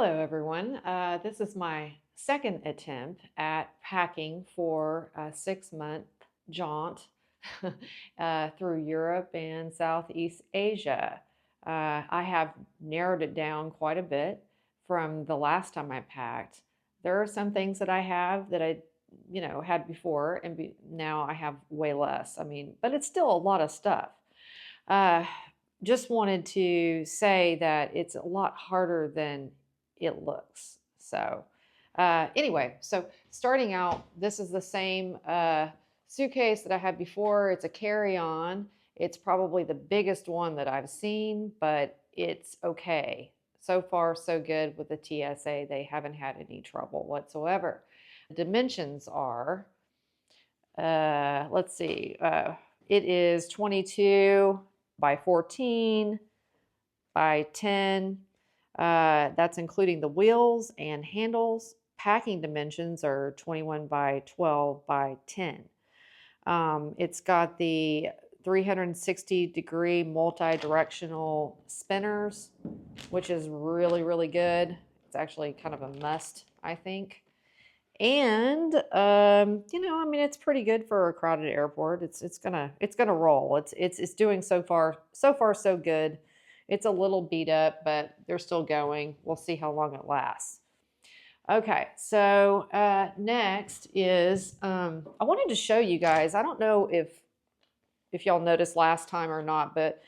Hello, everyone. This is my second attempt at packing for a 6 month jaunt through Europe and Southeast Asia. I have narrowed it down quite a bit from the last time I packed. There are some things that I have that I had before, and now I have way less. I mean, but it's still a lot of stuff. Uh, just wanted to say that it's a lot harder than it looks. Anyway, so starting out, this is the same suitcase that I had before. It's a carry-on. It's probably the biggest one that I've seen, but it's okay. So far, so good with the TSA. They haven't had any trouble whatsoever. The dimensions are, let's see, it is 22 by 14 by 10. That's including the wheels and handles. Packing dimensions are 21 by 12 by 10. It's got the 360-degree multi-directional spinners, which is really, really good. It's actually kind of a must, I think. And I mean, it's pretty good for a crowded airport. It's gonna roll. It's doing so far so good. It's a little beat up, but they're still going. We'll see how long it lasts. Okay, so next is I wanted to show you guys. I don't know if y'all noticed last time or not, but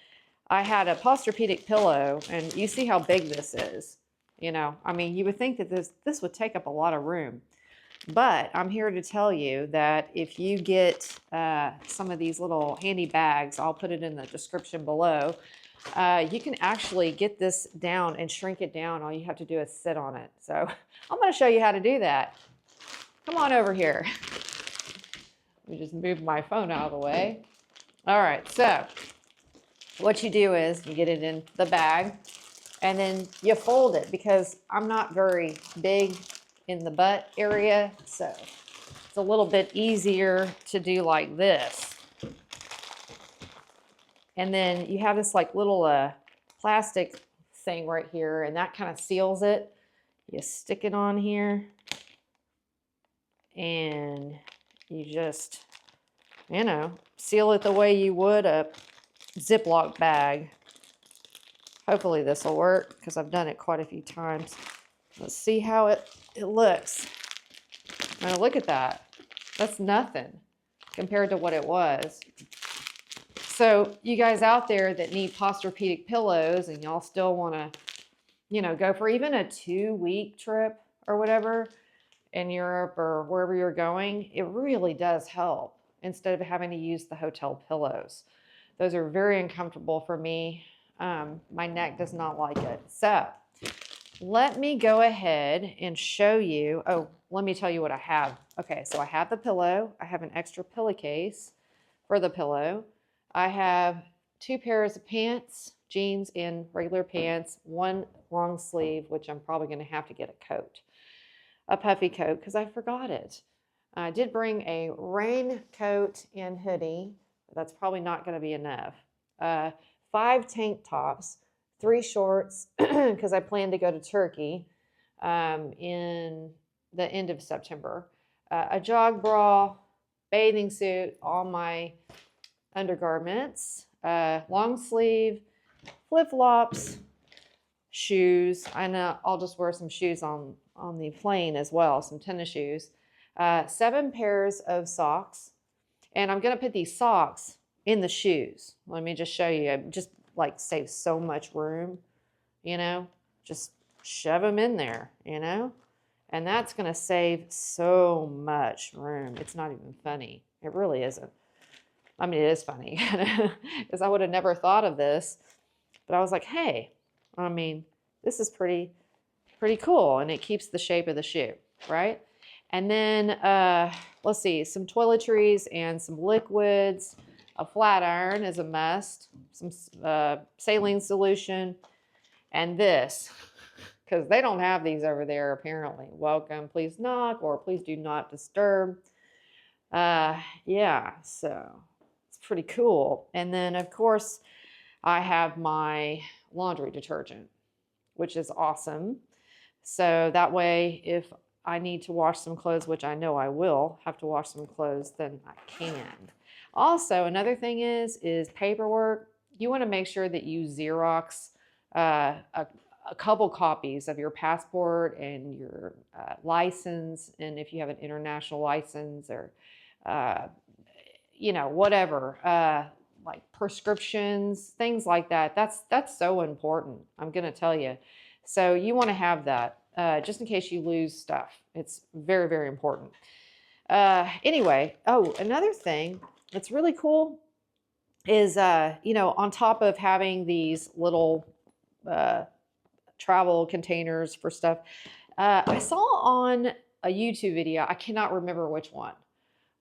I had a Posturepedic pillow, and you see how big this is. I mean, you would think that this would take up a lot of room. But I'm here to tell you that if you get some of these little handy bags, I'll put it in the description below, you can actually get this down and shrink it down. All you have to do is sit on it. So I'm going to show you how to do that. Come on over here. Let me just move my phone out of the way. All right, so what you do is you get it in the bag and then you fold it, because I'm not very big in the butt area, so it's a little bit easier to do like this. And then you have this like little plastic thing right here, and that kind of seals it. You stick it on here and you just, seal it the way you would a Ziploc bag. Hopefully this will work, because I've done it quite a few times. Let's see how it looks. Now look at that. That's nothing compared to what it was. So you guys out there that need Posturepedic pillows and y'all still want to, go for even a 2-week trip or whatever in Europe or wherever you're going, it really does help instead of having to use the hotel pillows. Those are very uncomfortable for me. My neck does not like it. So let me go ahead and show you. Oh, let me tell you what I have. Okay, so I have the pillow. I have an extra pillowcase for the pillow. I have 2 pairs of pants, jeans and regular pants, 1 long sleeve, which I'm probably going to have to get a coat, a puffy coat, because I forgot it. I did bring a raincoat and hoodie, but that's probably not going to be enough. 5 tank tops, 3 shorts, because I plan to go to Turkey in the end of September. A jog bra, bathing suit, all my undergarments, long sleeve, flip-flops, shoes. And I'll just wear some shoes on the plane as well, some tennis shoes. 7 pairs of socks. And I'm going to put these socks in the shoes. Let me just show you. Just like save so much room, just shove them in there, and that's going to save so much room. It's not even funny. It really isn't. I mean, it is funny because I would have never thought of this, but I was like, hey, I mean, this is pretty cool, and it keeps the shape of the shoe, right? And then let's see, some toiletries and some liquids. A flat iron is a must, some saline solution, and this, because they don't have these over there apparently. Welcome, please knock, or please do not disturb. Yeah, so it's pretty cool. And then, of course, I have my laundry detergent, which is awesome. So that way, if I need to wash some clothes, which I know I will have to wash some clothes, then I can. Also, another thing is paperwork. You want to make sure that you Xerox a couple copies of your passport and your license, and if you have an international license or uh, whatever, like prescriptions, things like that. That's so important. I'm gonna tell you. So you want to have that just in case you lose stuff. It's very, very important. Anyway, oh, another thing that's really cool is on top of having these little uh, travel containers for stuff, I saw on a YouTube video, I cannot remember which one,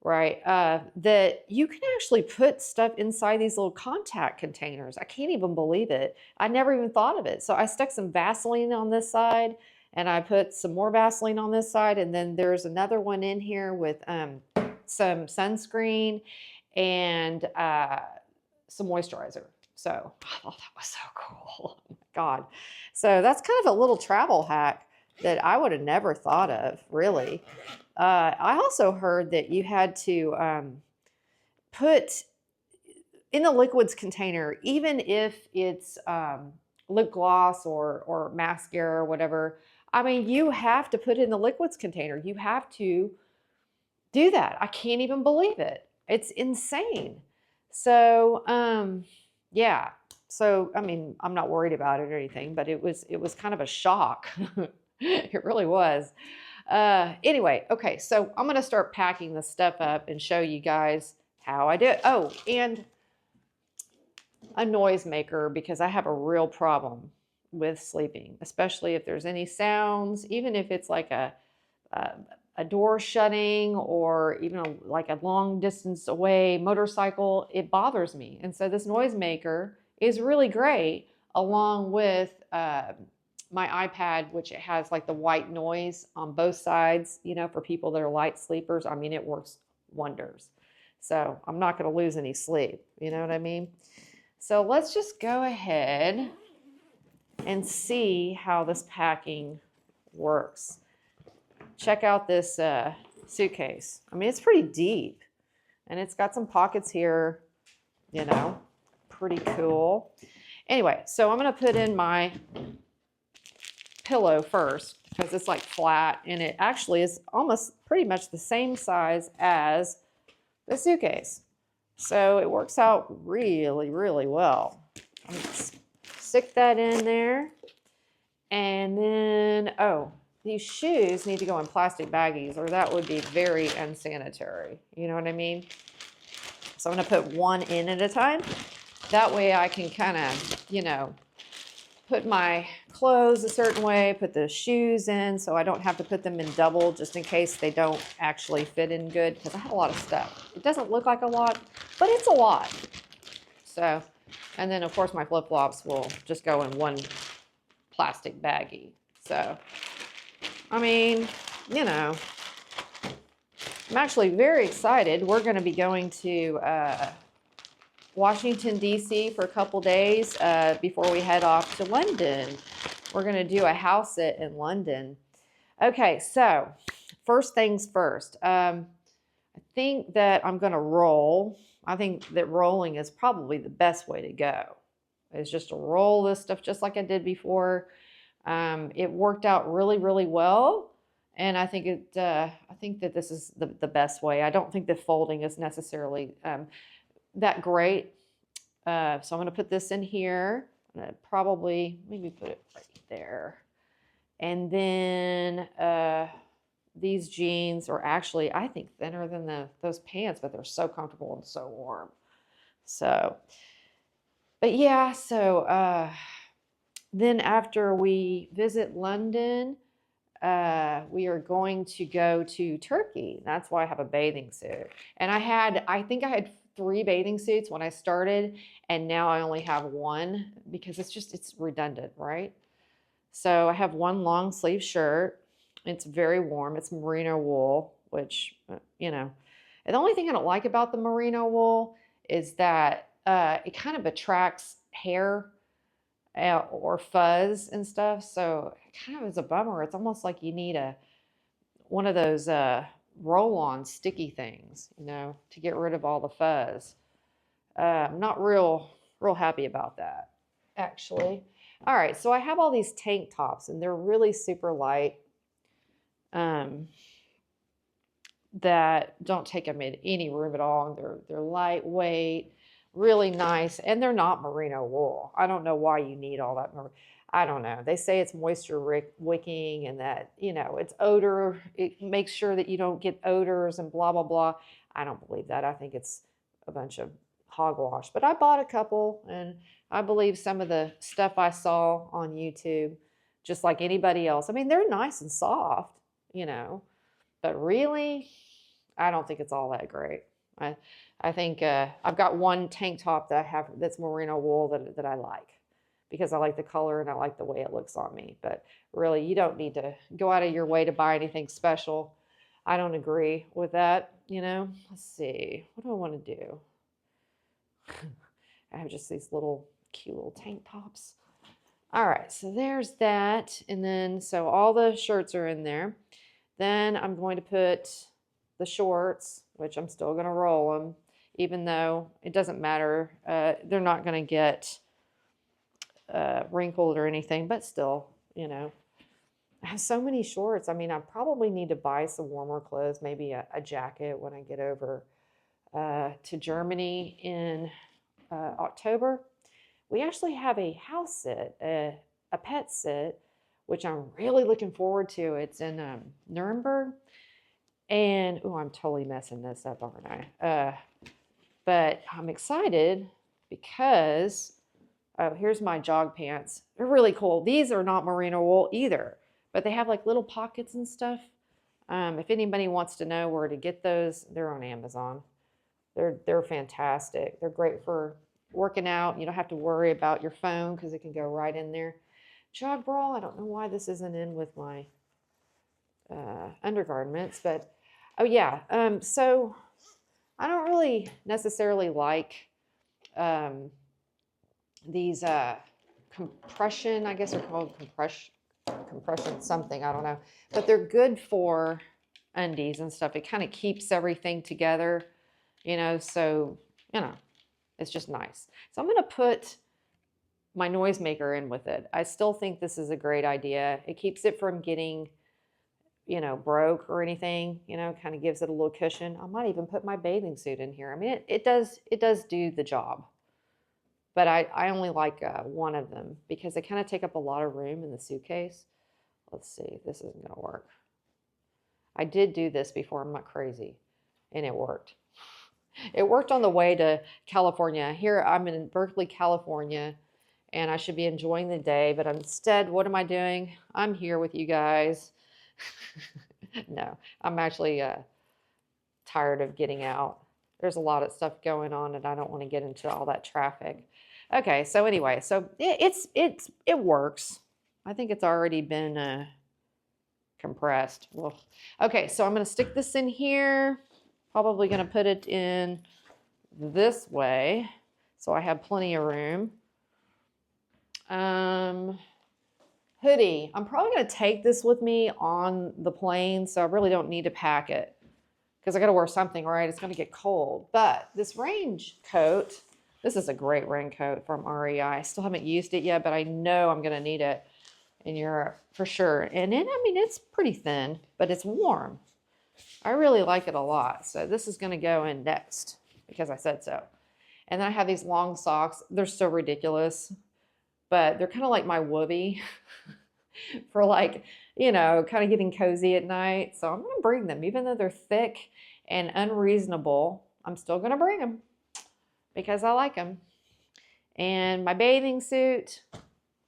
right? That you can actually put stuff inside these little contact containers. I can't even believe it. I never even thought of it. So I stuck some Vaseline on this side and I put some more Vaseline on this side. And then there's another one in here with some sunscreen and some moisturizer. So I thought that was so cool. Oh my God. So that's kind of a little travel hack that I would have never thought of, really. I also heard that you had to put in the liquids container, even if it's lip gloss or mascara or whatever. I mean, you have to put it in the liquids container. You have to do that. I can't even believe it. It's insane. So, yeah. So, I mean, I'm not worried about it or anything, but it was kind of a shock. It really was. Anyway, okay, so I'm going to start packing this stuff up and show you guys how I do it. Oh, and a noise maker, because I have a real problem with sleeping, especially if there's any sounds, even if it's like a door shutting or even like a long distance away motorcycle, it bothers me. And so this noise maker is really great along with my iPad, which it has like the white noise on both sides, for people that are light sleepers. I mean, it works wonders. So I'm not going to lose any sleep. You know what I mean? So let's just go ahead and see how this packing works. Check out this suitcase. I mean, it's pretty deep and it's got some pockets here, pretty cool. Anyway, so I'm going to put in my pillow first because it's like flat and it actually is almost pretty much the same size as the suitcase. So it works out really, really well. I'm going to stick that in there. And then, these shoes need to go in plastic baggies or that would be very unsanitary. You know what I mean? So I'm going to put one in at a time. That way I can kind of, put my clothes a certain way, put the shoes in so I don't have to put them in double just in case they don't actually fit in good because I have a lot of stuff. It doesn't look like a lot, but it's a lot. So, and then of course my flip-flops will just go in one plastic baggie. So, I mean, I'm actually very excited. We're going to be going to Washington, D.C. for a couple days before we head off to London. We're going to do a house sit in London. Okay, so first things first. I think that I'm going to roll. I think that rolling is probably the best way to go. Is just to roll this stuff just like I did before. It worked out really, really well. And I think that this is the best way. I don't think the folding is necessarily that great. So I'm going to put this in here. I'm going to probably maybe put it right there. And then these jeans are actually, I think, thinner than those pants, but they're so comfortable and so warm. So, but yeah, so then after we visit London, we are going to go to Turkey. That's why I have a bathing suit. And I think I had 3 bathing suits when I started, and now I only have 1 because it's redundant, right? So I have 1 long sleeve shirt. It's very warm. It's merino wool, which, and the only thing I don't like about the merino wool is that it kind of attracts hair. or fuzz and stuff. So it kind of is a bummer. It's almost like you need one of those roll-on sticky things, to get rid of all the fuzz. I'm not real happy about that, actually. All right, so I have all these tank tops, and they're really super light. That don't take them in any room at all. They're lightweight, really nice, and they're not merino wool. I don't know why you need all that. I don't know. They say it's moisture wicking and that, it's odor. It makes sure that you don't get odors and blah, blah, blah. I don't believe that. I think it's a bunch of hogwash. But I bought a couple, and I believe some of the stuff I saw on YouTube, just like anybody else. I mean, they're nice and soft, but really, I don't think it's all that great. I think I've got one tank top that I have that's merino wool that I like, because I like the color and I like the way it looks on me. But really, you don't need to go out of your way to buy anything special. I don't agree with that, Let's see. What do I want to do? I have just these cute little tank tops. All right, so there's that. And then, so all the shirts are in there. Then I'm going to put the shorts, which I'm still going to roll them, even though it doesn't matter. They're not going to get wrinkled or anything, but still, I have so many shorts. I mean, I probably need to buy some warmer clothes, maybe a jacket when I get over to Germany in October. We actually have a house sit, a pet sit, which I'm really looking forward to. It's in Nuremberg. And, I'm totally messing this up, aren't I? But I'm excited because, here's my jog pants. They're really cool. These are not merino wool either, but they have like little pockets and stuff. If anybody wants to know where to get those, they're on Amazon. They're fantastic. They're great for working out. You don't have to worry about your phone because it can go right in there. Jog bra, I don't know why this isn't in with my undergarments, but oh yeah. So I don't really necessarily like these compression, I guess they're called compression something, I don't know, but they're good for undies and stuff. It kind of keeps everything together, so it's just nice. So I'm going to put my noisemaker in with it. I still think this is a great idea. It keeps it from getting, broke or anything, kind of gives it a little cushion. I might even put my bathing suit in here. I mean, it does do the job, but I only like one of them because they kind of take up a lot of room in the suitcase. Let's see, this isn't going to work. I did do this before, I'm not crazy, and it worked. It worked on the way to California. Here I'm in Berkeley, California, and I should be enjoying the day, but instead, what am I doing? I'm here with you guys. No, I'm actually tired of getting out. There's a lot of stuff going on, and I don't want to get into all that traffic. Okay, so anyway, so it works. I think it's already been compressed. Well, okay, so I'm going to stick this in here. Probably going to put it in this way, so I have plenty of room. Hoodie. I'm probably going to take this with me on the plane, so I really don't need to pack it because I got to wear something, right? It's going to get cold. But this raincoat, this is a great raincoat from REI. I still haven't used it yet, but I know I'm going to need it in Europe for sure. And it's pretty thin, but it's warm. I really like it a lot. So this is going to go in next because I said so. And then I have these long socks. They're so ridiculous, but they're kind of like my woobie for kind of getting cozy at night. So I'm going to bring them. Even though they're thick and unreasonable, I'm still going to bring them because I like them. And my bathing suit,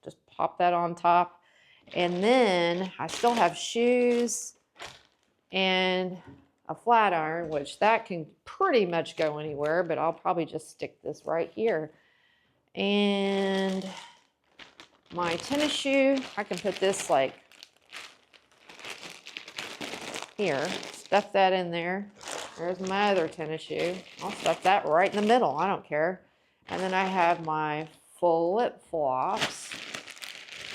just pop that on top. And then I still have shoes and a flat iron, which that can pretty much go anywhere, but I'll probably just stick this right here. And my tennis shoe, I can put this here, stuff that in there. There's my other tennis shoe. I'll stuff that right in the middle. I don't care. And then I have my flip-flops.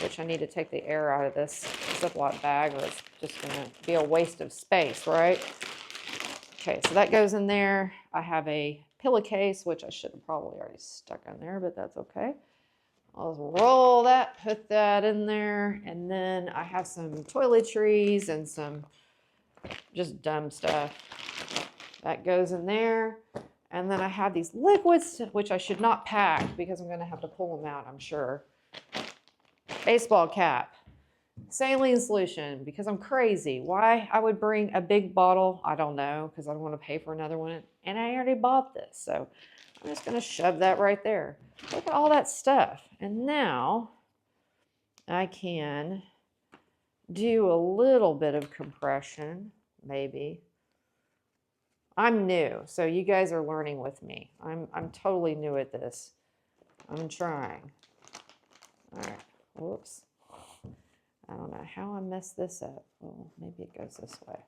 which I need to take the air out of this Ziploc bag or it's just going to be a waste of space, right? Okay, so that goes in there. I have a pillowcase, which I should have probably already stuck in there, but that's okay. I'll roll that, put that in there, and then I have some toiletries and some just dumb stuff. That goes in there. And then I have these liquids, which I should not pack because I'm going to have to pull them out, I'm sure. Baseball cap, saline solution, because I'm crazy. Why I would bring a big bottle, I don't know, because I don't want to pay for another one. And I already bought this, so I'm just going to shove that right there. Look at all that stuff. And now I can do a little bit of compression, maybe. I'm new, so you guys are learning with me. I'm totally new at this. I'm trying. All right, whoops. I don't know how I messed this up. Well, maybe it goes this way.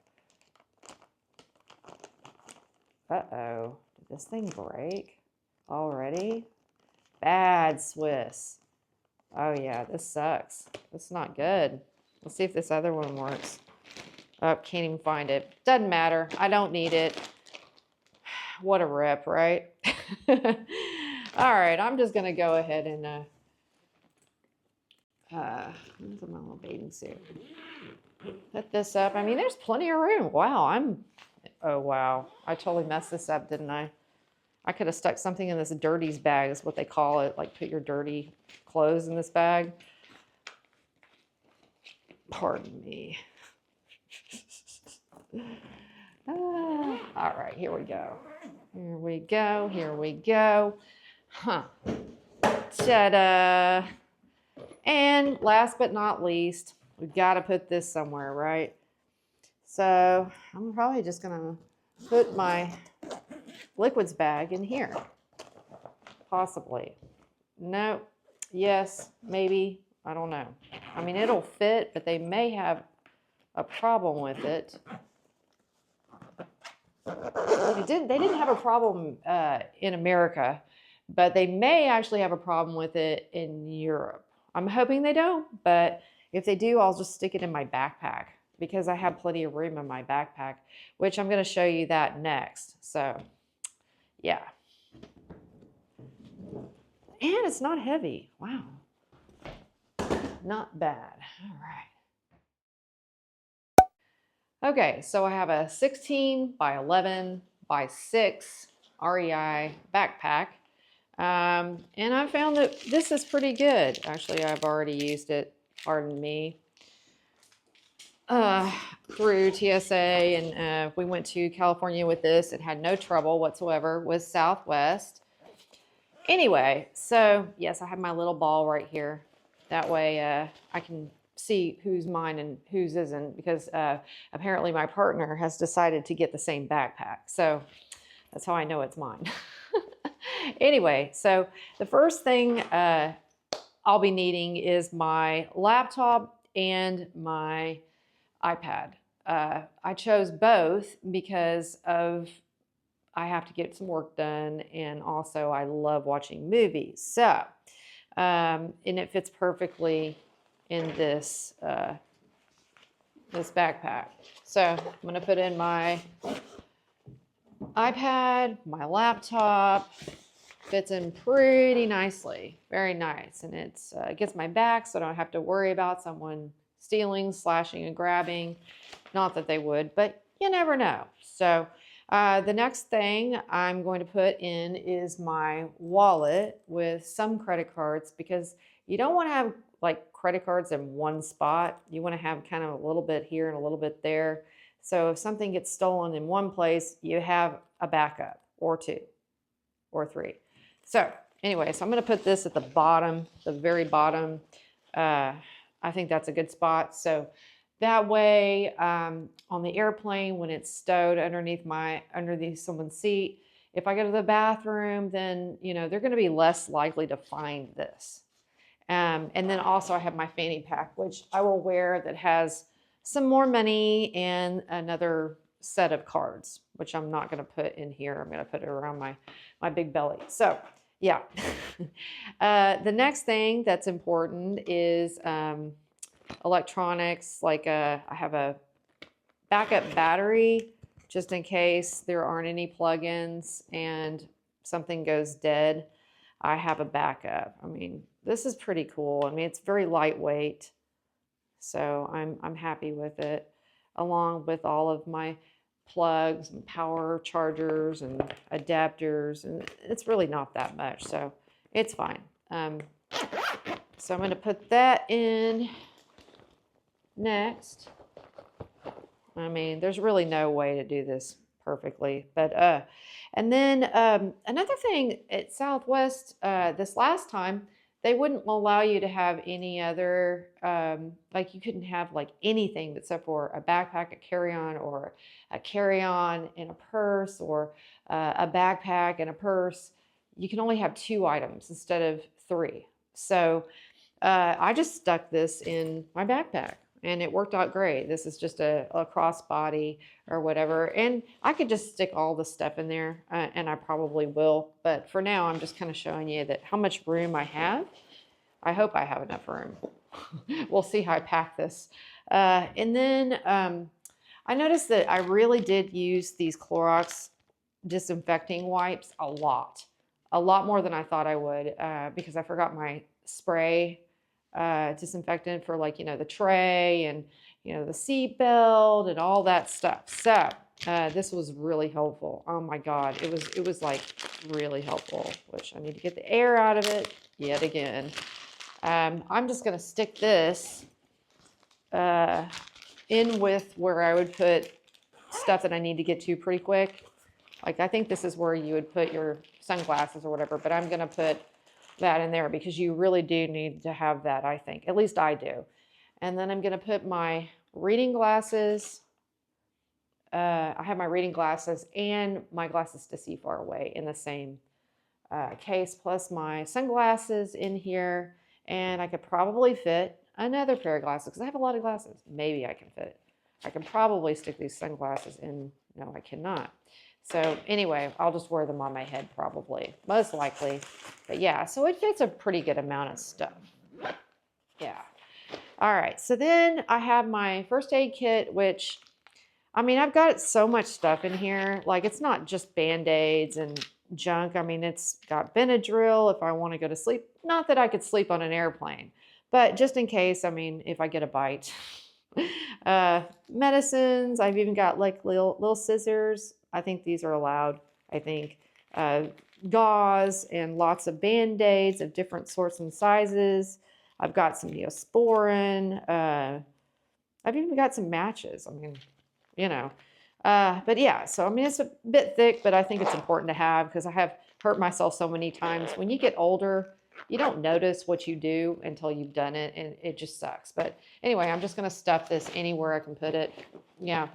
Uh-oh, did this thing break already? Bad Swiss. Oh yeah, this sucks. It's not good. Let's see if this other one works. Oh, can't even find it. Doesn't matter. I don't need it. What a rip, right? All right, I'm just going to go ahead and where's my little bathing suit? Put this up. I mean, there's plenty of room. Wow, oh wow. I totally messed this up, didn't I? I could have stuck something in this dirties bag, is what they call it. Like put your dirty clothes in this bag. Pardon me. All right, here we go. Here we go, here we go. Huh. Ta-da. And last but not least, we've got to put this somewhere, right? So I'm probably just going to put my liquids bag in here. Possibly. No. Yes. Maybe. I don't know. I mean, it'll fit, but they may have a problem with it. They didn't have a problem in America, but they may actually have a problem with it in Europe. I'm hoping they don't, but if they do, I'll just stick it in my backpack because I have plenty of room in my backpack, which I'm going to show you that next. So, yeah. And it's not heavy. Wow. Not bad. All right. Okay, so I have a 16 by 11 by 6 REI backpack. And I found that this is pretty good. Actually, I've already used it, pardon me, through TSA. And we went to California with this. It had no trouble whatsoever with Southwest. Anyway, so yes, I have my little ball right here. That way I can see who's mine and whose isn't, because apparently my partner has decided to get the same backpack. So that's how I know it's mine. Anyway, so the first thing I'll be needing is my laptop and my iPad. I chose both because I have to get some work done, and also I love watching movies. So, and it fits perfectly in this this backpack. So I'm going to put in my iPad, my laptop. Fits in pretty nicely, very nice, and it gets my back, so I don't have to worry about someone stealing, slashing, and grabbing. Not that they would, but you never know. So the next thing I'm going to put in is my wallet with some credit cards, because you don't want to have like credit cards in one spot. You want to have kind of a little bit here and a little bit there. So if something gets stolen in one place, you have a backup or two or three. So anyway, so I'm going to put this at the bottom, the very bottom. I think that's a good spot. So that way, on the airplane, when it's stowed underneath someone's seat, if I go to the bathroom, then they're going to be less likely to find this. And then also I have my fanny pack, which I will wear, that has some more money and another set of cards, which I'm not going to put in here. I'm going to put it around my big belly. So yeah. The next thing that's important is electronics. Like I have a backup battery just in case there aren't any plugins and something goes dead. I have a backup. I mean, this is pretty cool. I mean, it's very lightweight, so I'm happy with it, along with all of my plugs and power chargers and adapters, and it's really not that much, so it's fine. So I'm going to put that in next. I mean, there's really no way to do this perfectly, but and then another thing at Southwest, this last time, they wouldn't allow you to have any other, like you couldn't have like anything except for a backpack, a carry-on, or a carry-on and a purse, or a backpack and a purse. You can only have 2 items instead of 3. So I just stuck this in my backpack and it worked out great. This is just a crossbody or whatever. And I could just stick all the stuff in there and I probably will. But for now, I'm just kind of showing you that how much room I have. I hope I have enough room. We'll see how I pack this. And then I noticed that I really did use these Clorox disinfecting wipes a lot more than I thought I would because I forgot my spray disinfectant for, like, you know, the tray and, you know, the seat belt and all that stuff. So this was really helpful. Oh my God, it was like really helpful, which I need to get the air out of it yet again. I'm just going to stick this in with where I would put stuff that I need to get to pretty quick. Like, I think this is where you would put your sunglasses or whatever, but I'm going to put that in there because you really do need to have that, I think. At least I do. And then I'm going to put my reading glasses. I have my reading glasses and my glasses to see far away in the same case, plus my sunglasses in here. And I could probably fit another pair of glasses because I have a lot of glasses. Maybe I can fit it. I can probably stick these sunglasses in. No, I cannot. So anyway, I'll just wear them on my head probably, most likely. But yeah, so it fits a pretty good amount of stuff. Yeah. All right, so then I have my first aid kit, which, I mean, I've got so much stuff in here. Like, it's not just Band-Aids and junk. I mean, it's got Benadryl if I want to go to sleep. Not that I could sleep on an airplane, but just in case, I mean, if I get a bite. Medicines, I've even got like little scissors. I think these are allowed. I think gauze and lots of Band-Aids of different sorts and sizes. I've got some Neosporin. I've even got some matches. I mean, you know. But yeah, so I mean, it's a bit thick, but I think it's important to have because I have hurt myself so many times. When you get older, you don't notice what you do until you've done it, and it just sucks. But anyway, I'm just going to stuff this anywhere I can put it. Yeah.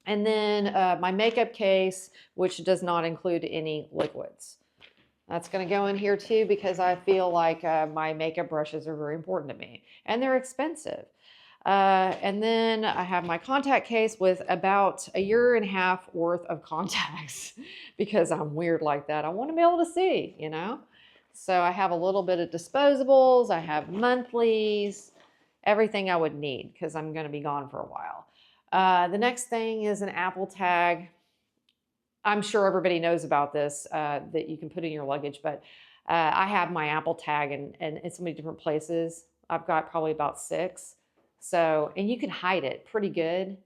And then my makeup case, which does not include any liquids. That's going to go in here too because I feel like my makeup brushes are very important to me, and they're expensive. And then I have my contact case with about 1.5 years worth of contacts because I'm weird like that. I want to be able to see, you know? So I have a little bit of disposables. I have monthlies, everything I would need because I'm going to be gone for a while. The next thing is an Apple Tag. I'm sure everybody knows about this, that you can put in your luggage, but I have my Apple Tag in so many different places. I've got probably about 6. So, and you can hide it pretty good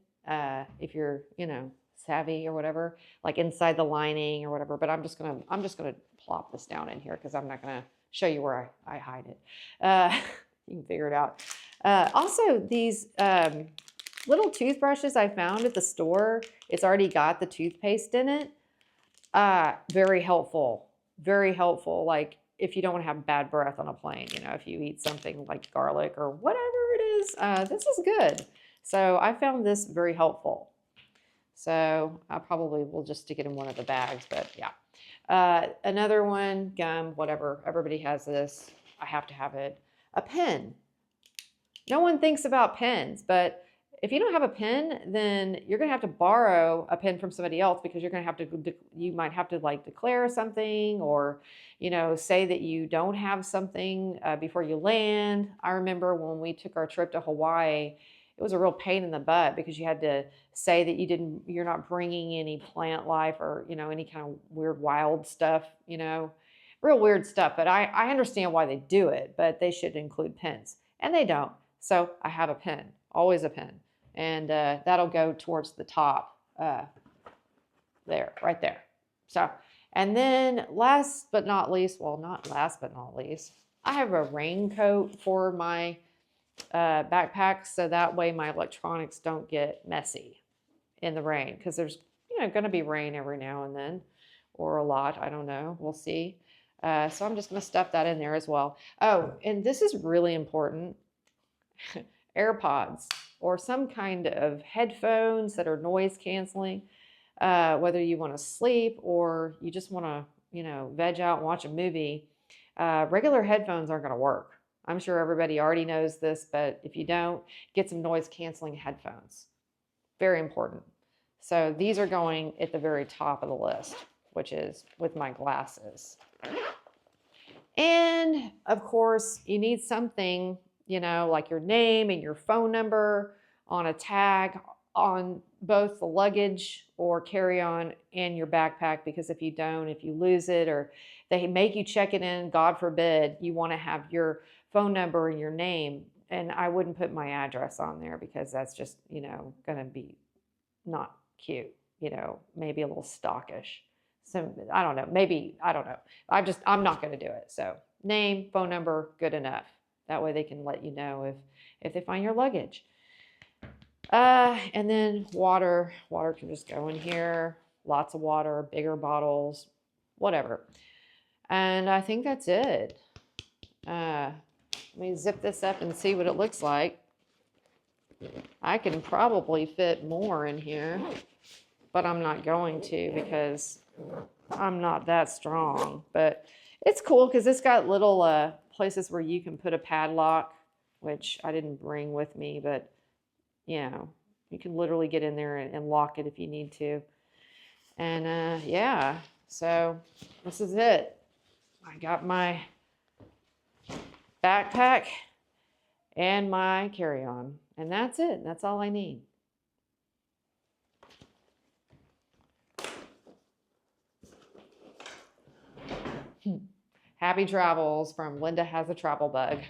if you're, you know, savvy or whatever, like inside the lining or whatever. But I'm just gonna plop this down in here because I'm not gonna show you where I hide it. You can figure it out. Also, these little toothbrushes I found at the store. It's already got the toothpaste in it. Very helpful. Very helpful. Like, if you don't want to have bad breath on a plane, you know, if you eat something like garlic or whatever it is, this is good. So I found this very helpful. So I probably will just stick it in one of the bags, but yeah. Another one, gum, whatever. Everybody has this. I have to have it. A pen. No one thinks about pens, but If you don't have a pen, then you're going to have to borrow a pen from somebody else because you're going to have to, you might have to like declare something or, say that you don't have something before you land. I remember when we took our trip to Hawaii, it was a real pain in the butt because you had to say that you're not bringing any plant life or, any kind of weird wild stuff, real weird stuff. But I understand why they do it, but they should include pens and they don't. So I have a pen, always a pen. And that'll go towards the top there, right there. So, and then last but not least, well, not last but not least, I have a raincoat for my backpack so that way my electronics don't get messy in the rain because there's going to be rain every now and then or a lot. I don't know. We'll see. So I'm just going to stuff that in there as well. Oh, and this is really important. AirPods or some kind of headphones that are noise canceling, whether you want to sleep or you just want to, veg out and watch a movie. Regular headphones aren't going to work. I'm sure everybody already knows this, but if you don't, get some noise canceling headphones. Very important. So these are going at the very top of the list, which is with my glasses. And of course, you need something, like your name and your phone number on a tag on both the luggage or carry-on and your backpack, because if you don't, if you lose it or they make you check it in, God forbid, you want to have your phone number and your name. And I wouldn't put my address on there because that's just, going to be not cute, maybe a little stalkish. So I don't know, maybe, I don't know. I'm not going to do it. So name, phone number, good enough. That way they can let you know if they find your luggage. And then water can just go in here. Lots of water, bigger bottles, whatever. And I think that's it. Let me zip this up and see what it looks like. I can probably fit more in here, but I'm not going to because I'm not that strong. But it's cool because it's got little places where you can put a padlock, which I didn't bring with me, but you can literally get in there and lock it if you need to. And yeah, so this is it. I got my backpack and my carry-on, and that's it. That's all I need. Happy travels from Linda Has a Travel Bug.